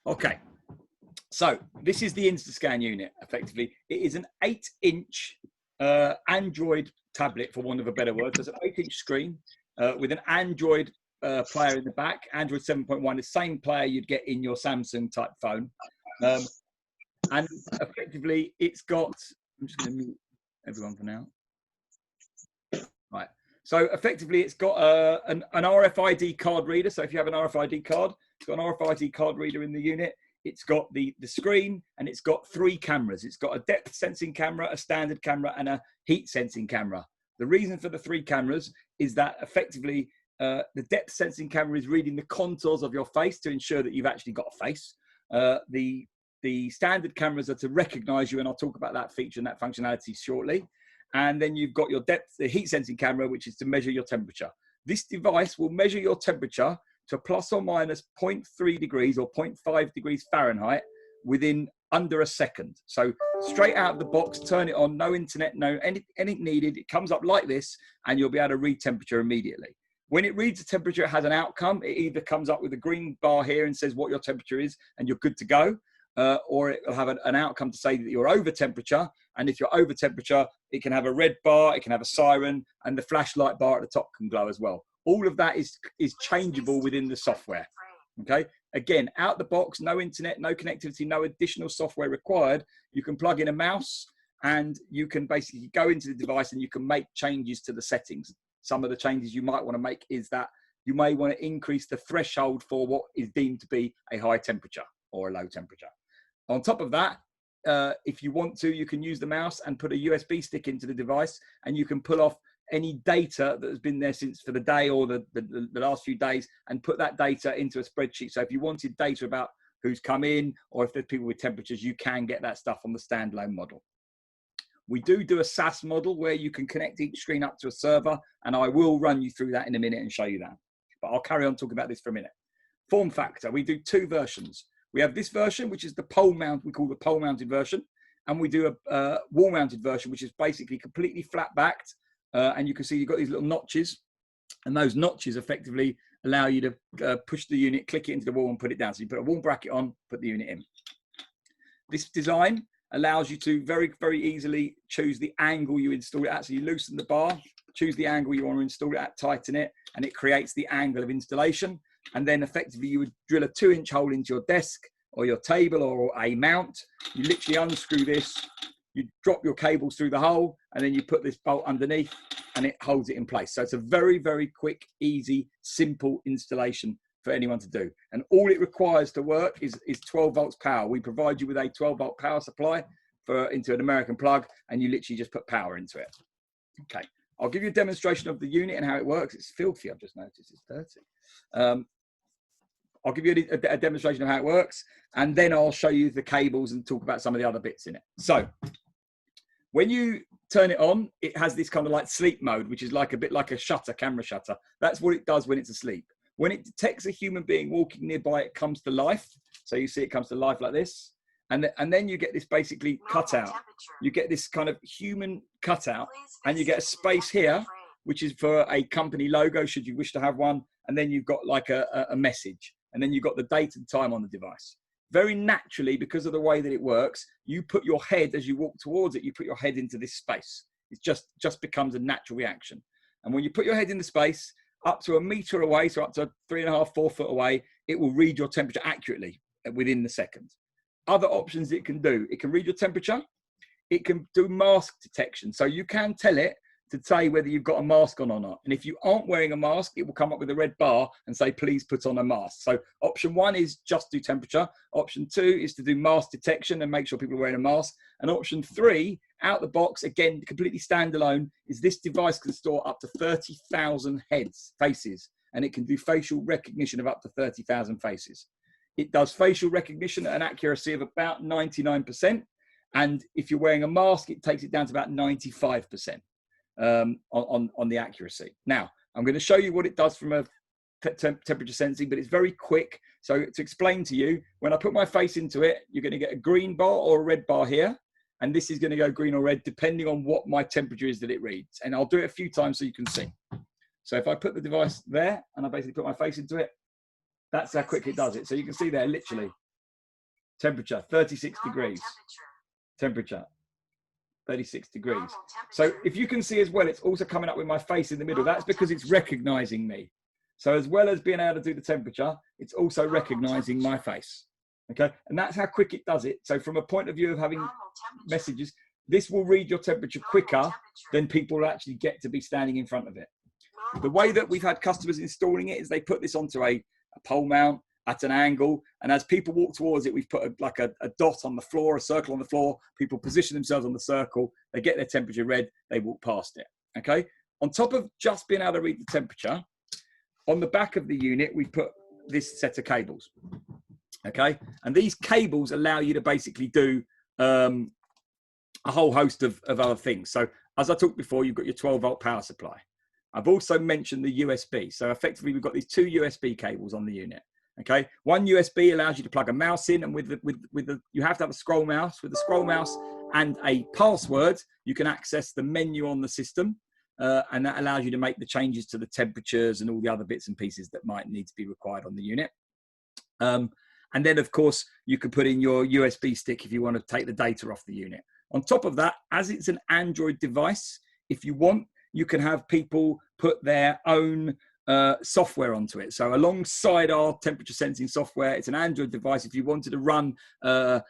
Okay, so this is the Instascan unit, effectively. It is an 8-inch Android tablet, for want of a better word. So it's an 8-inch screen with an Android player in the back, Android 7.1, the same player you'd get in your Samsung type phone. And effectively, it's got, I'm just going to mute everyone for now. Right. So effectively, it's got an RFID card reader. So if you have an RFID card, it's got an RFID card reader in the unit. It's got the screen, and it's got 3 cameras. It's got a depth sensing camera, a standard camera, and a heat sensing camera. The reason for the 3 cameras is that effectively the depth sensing camera is reading the contours of your face to ensure that you've actually got a face. The standard cameras are to recognize you, and I'll talk about that feature and that functionality shortly. And then you've got the heat sensing camera, which is to measure your temperature. This device will measure your temperature to plus or minus 0.3 degrees or 0.5 degrees Fahrenheit within under a second. So straight out of the box, turn it on, no internet, no anything needed. It comes up like this, and you'll be able to read temperature immediately. When it reads the temperature, it has an outcome. It either comes up with a green bar here and says what your temperature is, and you're good to go. Or it will have an outcome to say that you're over temperature. And if you're over temperature, it can have a red bar, it can have a siren, and the flashlight bar at the top can glow as well. All of that is changeable within the software. Okay. Again, out the box, no internet, no connectivity, no additional software required. You can plug in a mouse, and you can basically go into the device and you can make changes to the settings. Some of the changes you might want to make is that you may want to increase the threshold for what is deemed to be a high temperature or a low temperature. On top of that, if you want to, you can use the mouse and put a USB stick into the device, and you can pull off any data that has been there since for the day or the last few days, and put that data into a spreadsheet. So if you wanted data about who's come in, or if there's people with temperatures, you can get that stuff on the standalone model. We do a SaaS model where you can connect each screen up to a server, and I will run you through that in a minute and show you that. But I'll carry on talking about this for a minute. Form factor, we do 2 versions. We have this version, which is the pole mount, we call the pole mounted version. And we do a wall mounted version, which is basically completely flat backed. And you can see you've got these little notches, and those notches effectively allow you to push the unit, click it into the wall and put it down. So you put a wall bracket on, put the unit in. This design allows you to very, very easily choose the angle you install it at. So you loosen the bar, choose the angle you want to install it at, tighten it, and it creates the angle of installation. And then effectively you would drill a 2-inch hole into your desk or your table or a mount. You literally unscrew this, you drop your cables through the hole, and then you put this bolt underneath, and it holds it in place. So it's a very, very quick, easy, simple installation for anyone to do. And all it requires to work is 12 volts power. We provide you with a 12-volt power supply into an American plug, and you literally just put power into it. Okay, I'll give you a demonstration of the unit and how it works. It's filthy, I've just noticed, it's dirty. I'll give you a demonstration of how it works, and then I'll show you the cables and talk about some of the other bits in it. So when you turn it on, it has this kind of like sleep mode, which is like a bit like a shutter, camera shutter. That's what it does when it's asleep. When it detects a human being walking nearby, it comes to life. So you see it comes to life like this. And then you get this basically cutout. You get this kind of human cutout, and you get a space here, which is for a company logo, should you wish to have one. And then you've got like a message. And then you've got the date and time on the device. Very naturally, because of the way that it works, you put your head, as you walk towards it, you put your head into this space. It just becomes a natural reaction. And when you put your head in the space, up to 1 meter away, so up to 3.5, 4 foot away, it will read your temperature accurately within the second. Other options it can do, it can read your temperature. It can do mask detection. So you can tell it to say whether you've got a mask on or not. And if you aren't wearing a mask, it will come up with a red bar and say, please put on a mask. So option 1 is just do temperature. Option 2 is to do mask detection and make sure people are wearing a mask. And option 3, out the box, again, completely standalone, is this device can store up to 30,000 faces, and it can do facial recognition of up to 30,000 faces. It does facial recognition at an accuracy of about 99%. And if you're wearing a mask, it takes it down to about 95%. On the accuracy. Now, I'm going to show you what it does from a temperature sensing, but it's very quick. So to explain to you, when I put my face into it, you're going to get a green bar or a red bar here. And this is going to go green or red, depending on what my temperature is that it reads. And I'll do it a few times so you can see. So if I put the device there and I basically put my face into it, that's how quick it does it. So you can see there, literally, Temperature, 36 degrees. Temperature, 36 degrees. So if you can see as well, it's also coming up with my face in the middle. That's because it's recognizing me. So as well as being able to do the temperature, it's also recognizing my face. Okay, and that's how quick it does it. So from a point of view of having messages, this will read your temperature quicker than people will actually get to be standing in front of it. The way that we've had customers installing it is they put this onto a pole mount at an angle, and as people walk towards it, we've put a dot on the floor, a circle on the floor. People position themselves on the circle, they get their temperature read, they walk past it. Okay, on top of just being able to read the temperature, on the back of the unit we put this set of cables. Okay, and these cables allow you to basically do a whole host of other things. So as I talked before, you've got your 12-volt power supply. I've also mentioned the USB. So effectively, we've got these two USB cables on the unit. Okay, one USB allows you to plug a mouse in, and with the you have to have a scroll mouse. With the scroll mouse and a password, you can access the menu on the system, and that allows you to make the changes to the temperatures and all the other bits and pieces that might need to be required on the unit. And then, of course, you can put in your USB stick if you want to take the data off the unit. On top of that, as it's an Android device, if you want, you can have people put their own software onto it. So alongside our temperature sensing software, it's an Android device. If you wanted to run a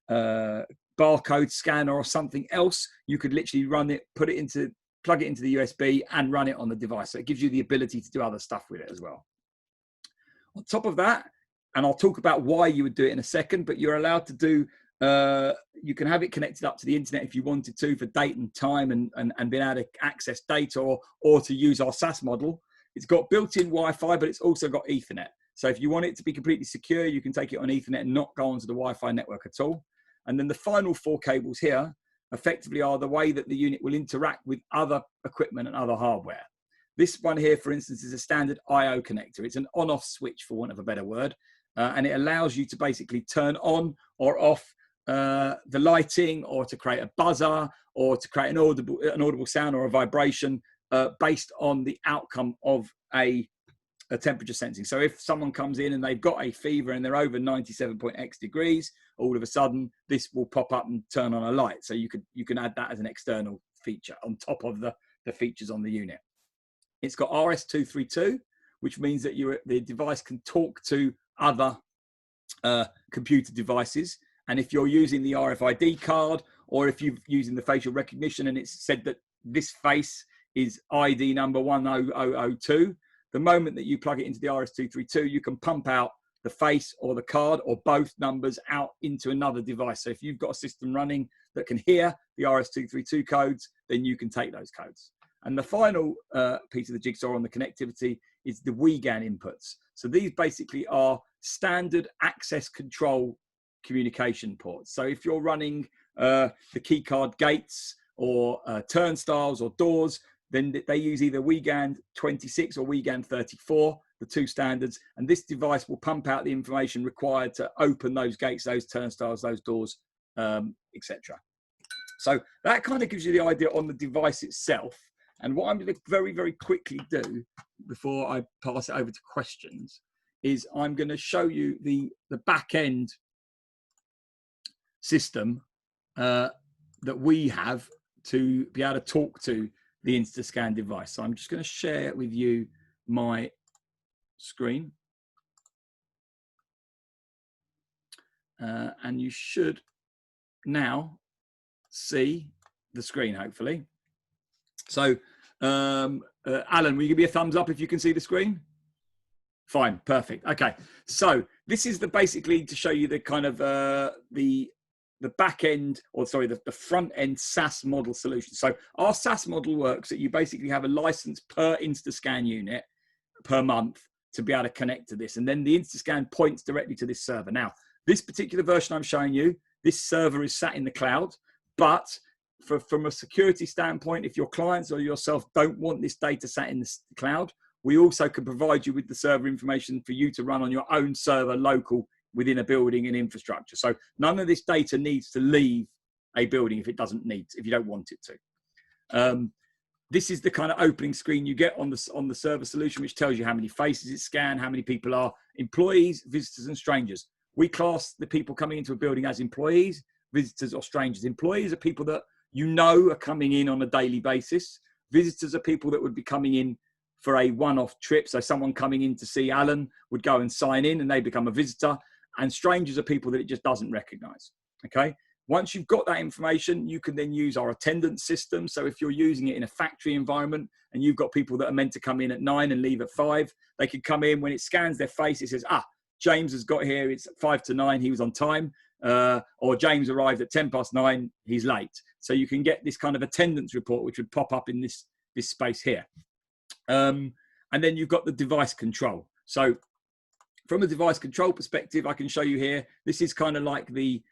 barcode scanner or something else, you could literally run it, plug it into the USB and run it on the device. So it gives you the ability to do other stuff with it as well. On top of that, and I'll talk about why you would do it in a second, but you're allowed to do, you can have it connected up to the internet if you wanted to for date and time and being able to access data or to use our SaaS model. It's got built-in Wi-Fi, but it's also got Ethernet. So if you want it to be completely secure, you can take it on Ethernet and not go onto the Wi-Fi network at all. And then the final four cables here effectively are the way that the unit will interact with other equipment and other hardware. This one here, for instance, is a standard I/O connector. It's an on-off switch, for want of a better word, and it allows you to basically turn on or off the lighting, or to create a buzzer, or to create an audible sound or a vibration based on the outcome of a temperature sensing. So if someone comes in and they've got a fever and they're over 97.x degrees, all of a sudden this will pop up and turn on a light. So you can add that as an external feature on top of the features on the unit. It's got RS-232, which means that the device can talk to other computer devices. And if you're using the RFID card, or if you're using the facial recognition and it's said that this face is ID number 10002, the moment that you plug it into the RS-232, you can pump out the face or the card or both numbers out into another device. So if you've got a system running that can hear the RS-232 codes, then you can take those codes. And the final piece of the jigsaw on the connectivity is the WeGAN inputs. So these basically are standard access control communication ports. So if you're running the keycard gates or turnstiles or doors, then they use either WeGAN 26 or WeGAN 34, the two standards, and this device will pump out the information required to open those gates, those turnstiles, those doors, etc. So that kind of gives you the idea on the device itself. And what I'm going to very, very quickly do before I pass it over to questions is I'm going to show you the back end system that we have to be able to talk to the Instascan device. So I'm just going to share with you my screen. And you should now see the screen, hopefully. So, Alan, will you give me a thumbs up if you can see the screen? Fine, perfect. Okay, so this is basically to show you the kind of the back end, or sorry, the front end SaaS model solution. So our SaaS model works that you basically have a license per Instascan unit per month to be able to connect to this. And then the Instascan points directly to this server. Now, this particular version I'm showing you, this server is sat in the cloud, but from a security standpoint, if your clients or yourself don't want this data sat in the cloud, we also can provide you with the server information for you to run on your own server local within a building and infrastructure. So none of this data needs to leave a building if you don't want it to. This is the kind of opening screen you get on the server solution, which tells you how many faces it scanned, how many people are employees, visitors, and strangers. we class the people coming into a building as employees, visitors or strangers. Employees are people that you know are coming in on a daily basis. Visitors are people that would be coming in for a one-off trip. So someone coming in to see Alan would go and sign in and they become a visitor. And strangers are people that it just doesn't recognize. Okay. Once you've got that information, you can then use our attendance system. So if you're using it in a factory environment and you've got people that are meant to come in at 9 and leave at 5, they can come in. When it scans their face, it says, James has got here. It's 5 to 9. He was on time. Or James arrived at 10 past 9. He's late. So you can get this kind of attendance report, which would pop up in this space here. And then you've got the device control. So from a device control perspective, I can show you here. This is kind of like the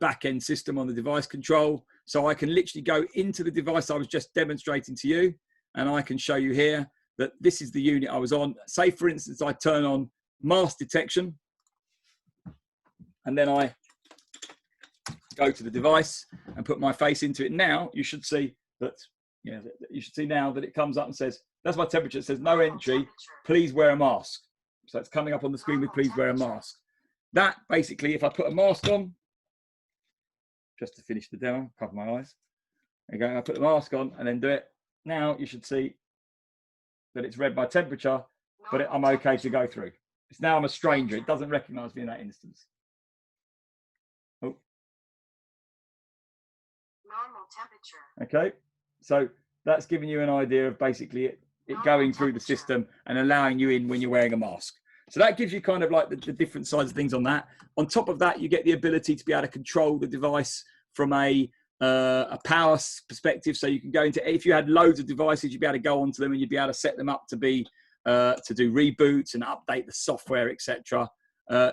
back end system on the device control. So I can literally go into the device I was just demonstrating to you, and I can show you here that this is the unit I was on. Say, for instance, I turn on mask detection, and then I go to the device and put my face into it. Now you should see that, you should see now that it comes up and says, that's my temperature. It says no entry, please wear a mask. So it's coming up on the screen with please wear a mask. That basically, if I put a mask on, just to finish the demo, cover my eyes. There you go. I put the mask on and then do it. Now you should see that it's read my temperature, but I'm okay to go through. It's now I'm a stranger. It doesn't recognize me in that instance. Oh. Normal temperature. Okay. So that's giving you an idea of basically it going through the system and allowing you in when you're wearing a mask. So that gives you kind of like the different sides of things on that. On top of that, you get the ability to be able to control the device from a power perspective. So you can go into, if you had loads of devices, you'd be able to go onto them and you'd be able to set them up to be to do reboots and update the software, etc.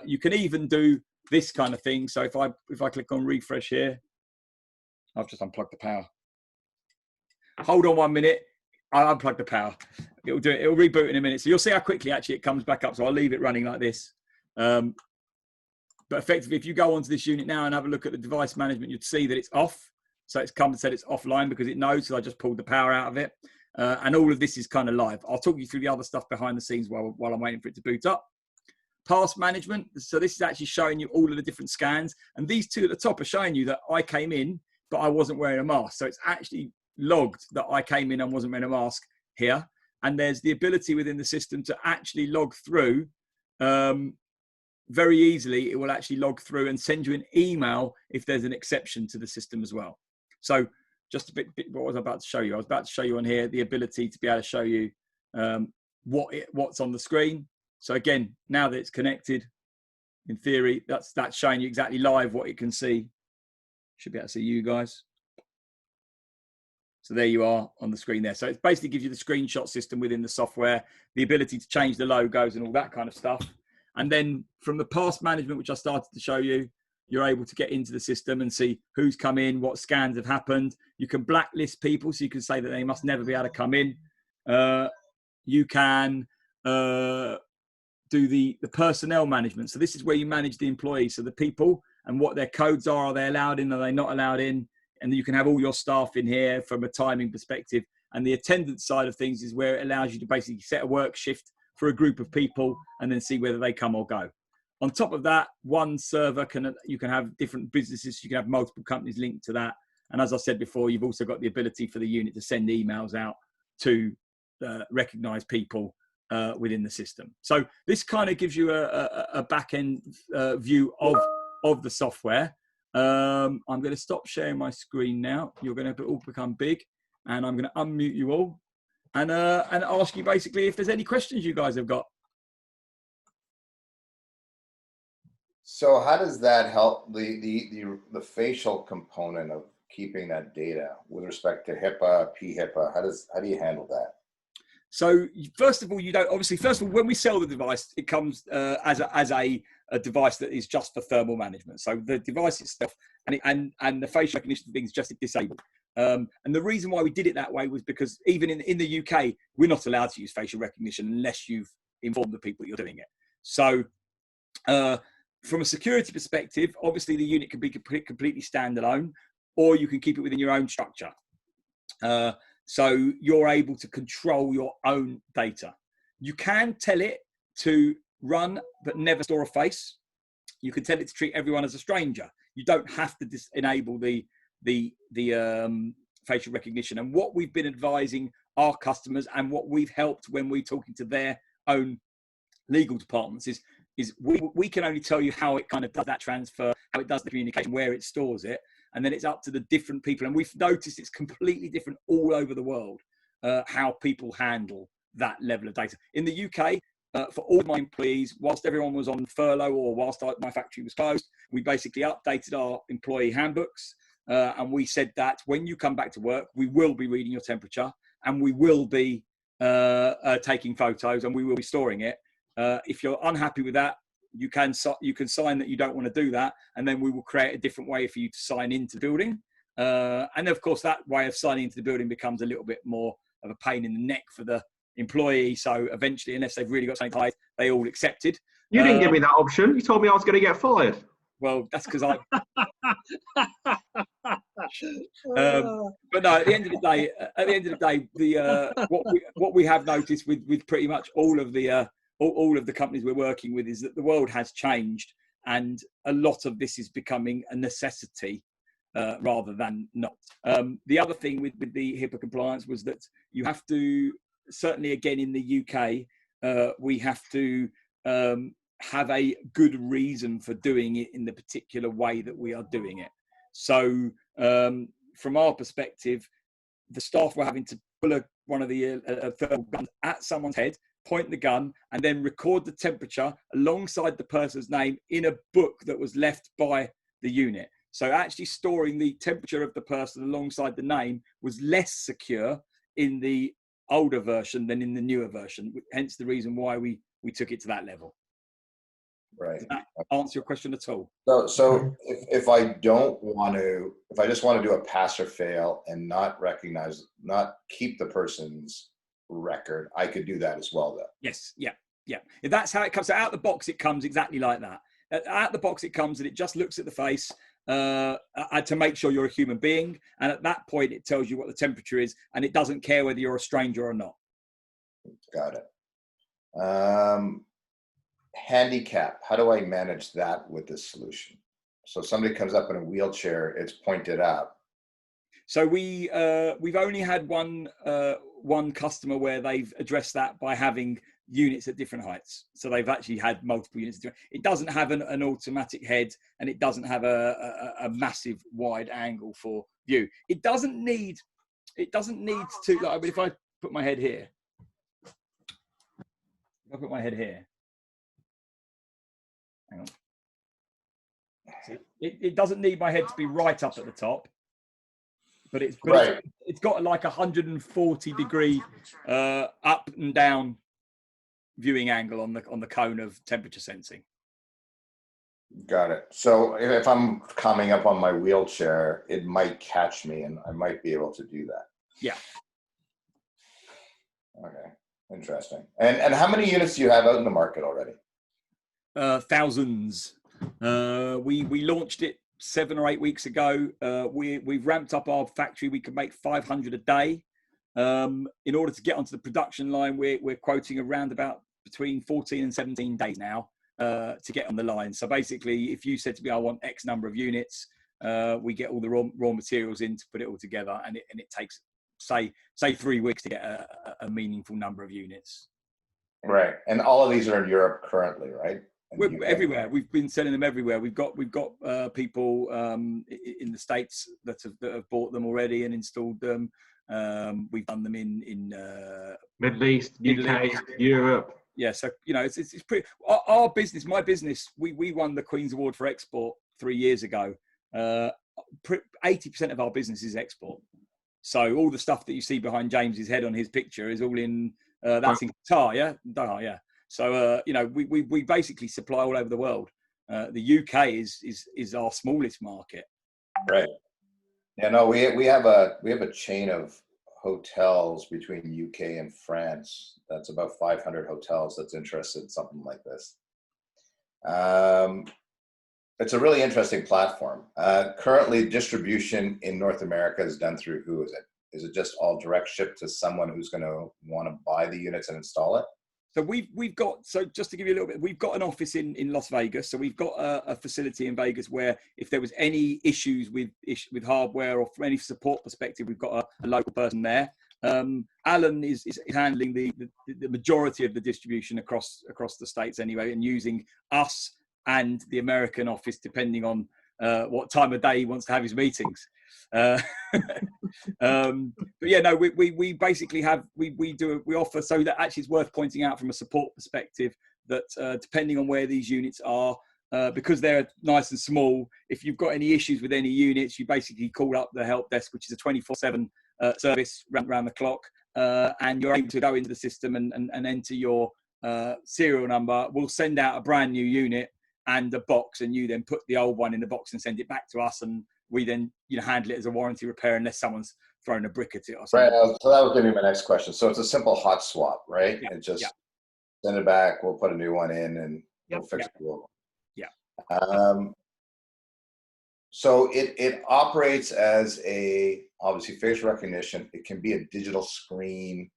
You can even do this kind of thing. So if I click on refresh here, I've just unplugged the power. Hold on 1 minute. I'll unplug the power. It'll do it. It'll reboot in a minute. So you'll see how quickly actually it comes back up. So I'll leave it running like this. But effectively, if you go onto this unit now and have a look at the device management, you'd see that it's off. So it's come and said it's offline because it knows. So I just pulled the power out of it. And all of this is kind of live. I'll talk you through the other stuff behind the scenes while I'm waiting for it to boot up. Pass management. So this is actually showing you all of the different scans. And these two at the top are showing you that I came in, but I wasn't wearing a mask. So it's actually logged that I came in and wasn't wearing a mask here. And there's the ability within the system to actually log through very easily. It will actually log through and send you an email if there's an exception to the system as well. So just a bit what was I about to show you? I was about to show you on here the ability to be able to show you what's on the screen. So again, now that it's connected, in theory, that's showing you exactly live what it can see. Should be able to see you guys. So there you are on the screen there. So it basically gives you the screenshot system within the software, the ability to change the logos and all that kind of stuff. And then from the pass management, which I started to show you, you're able to get into the system and see who's come in, what scans have happened. You can blacklist people, so you can say that they must never be able to come in. You can do the personnel management. So this is where you manage the employees. So the people and what their codes are they allowed in, are they not allowed in? And you can have all your staff in here from a timing perspective. And the attendance side of things is where it allows you to basically set a work shift for a group of people and then see whether they come or go. On top of that, one server you can have different businesses. You can have multiple companies linked to that. And as I said before, you've also got the ability for the unit to send emails out to recognize people within the system. So this kind of gives you a back-end view of the software. I'm going to stop sharing my screen now. You're going to all become big, and I'm going to unmute you all and ask you basically if there's any questions you guys have got. So how does that help the facial component of keeping that data with respect to HIPAA, PHIPAA? How do you handle that? So first of all, first of all, when we sell the device, it comes as a device that is just for thermal management. So the device itself and the facial recognition thing is just disabled. And the reason why we did it that way was because even in the UK, we're not allowed to use facial recognition unless you've informed the people that you're doing it. So from a security perspective, obviously the unit can be completely standalone, or you can keep it within your own structure. So you're able to control your own data. You can tell it to run but never store a face. you can tell it to treat everyone as a stranger. You don't have to enable the facial recognition. And what we've been advising our customers and what we've helped when we're talking to their own legal departments is we can only tell you how it kind of does that transfer, how it does the communication, where it stores it, and then it's up to the different people. And we've noticed it's completely different all over the world, how people handle that level of data. In the UK, for all my employees, whilst everyone was on furlough or whilst my factory was closed, we basically updated our employee handbooks, and we said that when you come back to work, we will be reading your temperature, and we will be taking photos, and we will be storing it. If you're unhappy with that, you can sign that you don't want to do that, and then we will create a different way for you to sign into the building. And of course, that way of signing into the building becomes a little bit more of a pain in the neck for the employee. So eventually, unless they've really got something to hide, they all accepted. You didn't give me that option. You told me I was going to get fired. Well, that's because I. But no, at the end of the day, what we have noticed with pretty much all of the companies we're working with is that the world has changed, and a lot of this is becoming a necessity rather than not. The other thing with the HIPAA compliance was that you have to, certainly again in the UK, we have to have a good reason for doing it in the particular way that we are doing it. So from our perspective, the staff were having to pull one of the thermal guns at someone's head, point the gun, and then record the temperature alongside the person's name in a book that was left by the unit. So actually storing the temperature of the person alongside the name was less secure in the older version than in the newer version, hence the reason why we took it to that level. Right. Does that answer your question at all? So if I just want to do a pass or fail and not keep the person's record, I could do that as well, though. Yes. Yeah. If that's how it comes. So out the box, it comes exactly like that. Out the box, it comes and it just looks at the face to make sure you're a human being. And at that point, it tells you what the temperature is, and it doesn't care whether you're a stranger or not. Got it. Handicap. How do I manage that with this solution? So somebody comes up in a wheelchair, it's pointed up. So we've only had one customer where they've addressed that by having units at different heights. So they've actually had multiple units. It doesn't have an automatic head, and it doesn't have a massive wide angle for view. It doesn't need to, like, if I put my head here, hang on. See, it doesn't need my head to be right up at the top, but it's got like 140 degree up and down viewing angle on the cone of temperature sensing. Got it. So if I'm coming up on my wheelchair, it might catch me, and I might be able to do that. Yeah. Okay. Interesting. And how many units do you have out in the market already? Thousands. We launched it 7 or 8 weeks ago. We've ramped up our factory. We can make 500 a day. In order to get onto the production line, we're quoting around about between 14 and 17 days now to get on the line. So basically, if you said to me, I want X number of units, we get all the raw materials in to put it all together, and it takes say 3 weeks to get a meaningful number of units. Right, and all of these are in Europe currently, right? We're everywhere. We've been selling them everywhere. We've got people in the States that have bought them already and installed them. We've done them in Middle East, UK, Europe. Yeah, so it's pretty. Our business, my business, we won the Queen's Award for Export 3 years ago. 80% of our business is export. So all the stuff that you see behind James's head on his picture is all in. That's in Qatar, yeah, Doha, yeah. So we basically supply all over the world. The UK is our smallest market. Right. Yeah. No, we have a chain of hotels between UK and France. That's about 500 hotels that's interested in something like this. It's a really interesting platform. Currently, distribution in North America is done through who is it? Is it just all direct shipped to someone who's going to want to buy the units and install it? So we've got, so just to give you a little bit, we've got an office in Las Vegas. So we've got a facility in Vegas where if there was any issues with hardware or from any support perspective, we've got a local person there. Alan is handling the majority of the distribution across the states anyway, and using us and the American office depending on what time of day he wants to have his meetings. But yeah, no, we basically have we offer, so that actually it's worth pointing out from a support perspective that depending on where these units are, because they're nice and small, if you've got any issues with any units, you basically call up the help desk, which is a 24/7 service round the clock, and you're able to go into the system and enter your serial number. We'll send out a brand new unit and a box, and you then put the old one in the box and send it back to us, and we then handle it as a warranty repair unless someone's thrown a brick at it or something. Right. So that was going to be my next question. So it's a simple hot swap, right? Yeah, And just send it back. We'll put a new one in, and we'll fix the old one. Yeah. So it operates as obviously facial recognition. It can be a digital screen.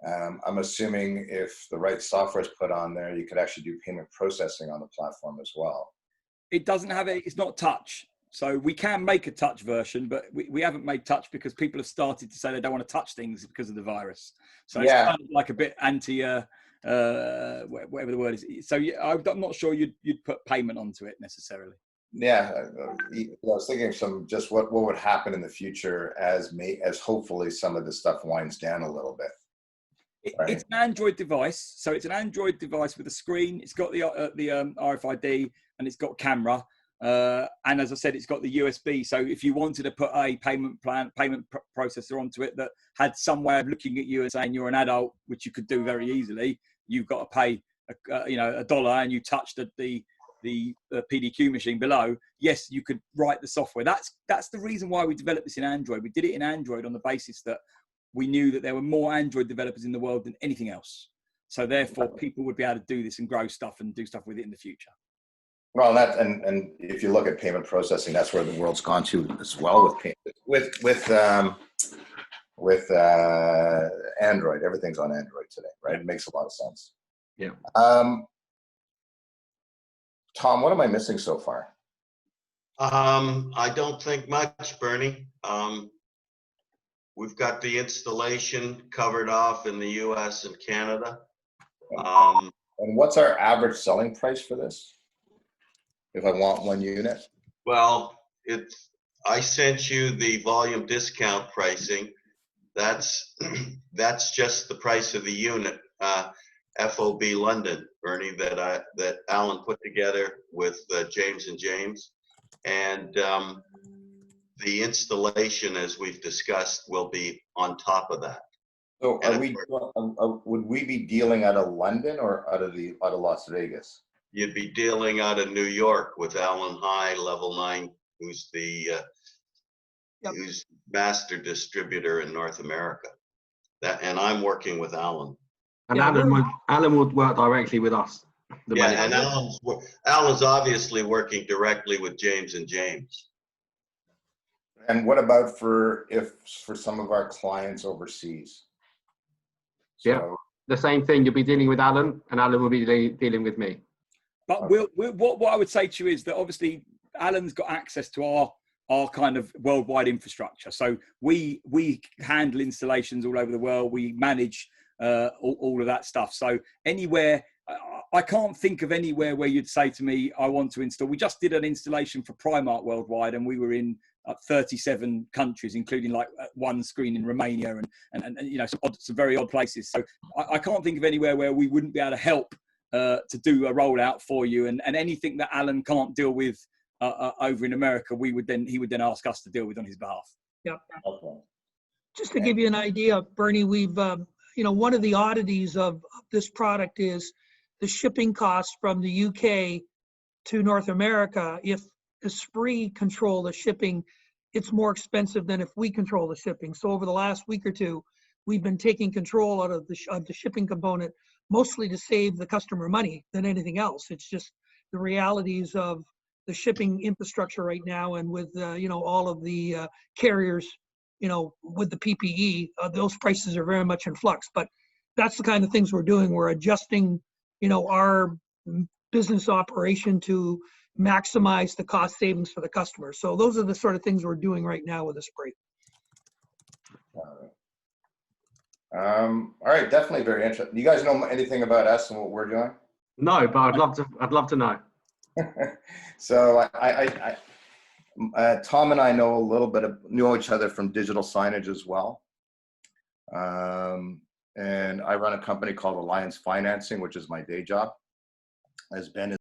I'm assuming if the right software is put on there, you could actually do payment processing on the platform as well. It doesn't have it's not touch. So we can make a touch version, but we haven't made touch because people have started to say they don't want to touch things because of the virus. So it's kind of like a bit anti, whatever the word is. So I'm not sure you'd put payment onto it necessarily. Yeah, I was thinking of just what would happen in the future as hopefully some of this stuff winds down a little bit. Right. It's an Android device, so it's an Android device with a screen. It's got the RFID and it's got camera, and as I said, it's got the USB. So if you wanted to put a payment processor onto it that had some way of looking at you and saying you're an adult, which you could do very easily, you've got to pay $1 and you touch the PDQ machine below. Yes, you could write the software. That's the reason why we developed this in Android. We did it in Android on the basis that we knew that there were more Android developers in the world than anything else. So therefore, people would be able to do this and grow stuff and do stuff with it in the future. Well, and if you look at payment processing, that's where the world's gone to as well with Android. Everything's on Android today, right? It makes a lot of sense. Yeah. Tom, what am I missing so far? I don't think much, Bernie. We've got the installation covered off in the US and Canada. And what's our average selling price for this? If I want one unit? Well, I sent you the volume discount pricing. That's just the price of the unit, FOB London, Bernie, that Alan put together with James and James. And the installation, as we've discussed, will be on top of that. So would we be dealing out of London or out of Las Vegas? You'd be dealing out of New York with Alan High, Level 9, who's who's master distributor in North America. And I'm working with Alan. And Alan would work directly with us. And Alan's obviously working directly with James and James. And what about for some of our clients overseas? Yeah, the same thing. You'll be dealing with Alan, and Alan will be dealing with me. But what I would say to you is that obviously Alan's got access to our kind of worldwide infrastructure. So we handle installations all over the world. We manage all of that stuff. So anywhere, I can't think of anywhere where you'd say to me, I want to install. We just did an installation for Primark worldwide, and we were in 37 countries, including like one screen in Romania and some very odd places. So I can't think of anywhere where we wouldn't be able to help to do a rollout for you, and anything that Alan can't deal with over in America, he would then ask us to deal with on his behalf. Yep. Okay. Just to give you an idea, Bernie, we've one of the oddities of this product is the shipping costs from the UK to North America. If Esprit control the shipping, it's more expensive than if we control the shipping. So over the last week or two, we've been taking control out of the shipping component, mostly to save the customer money than anything else. It's just the realities of the shipping infrastructure right now, and with all of the carriers, with the PPE, those prices are very much in flux. But that's the kind of things we're doing. We're adjusting, our business operation to maximize the cost savings for the customer. So those are the sort of things we're doing right now with Esprit. All right, definitely very interesting. You guys know anything about us and what we're doing? No, but I'd love to know. So Tom and I know a little bit know each other from digital signage as well. And I run a company called Alliance Financing, which is my day job. As Ben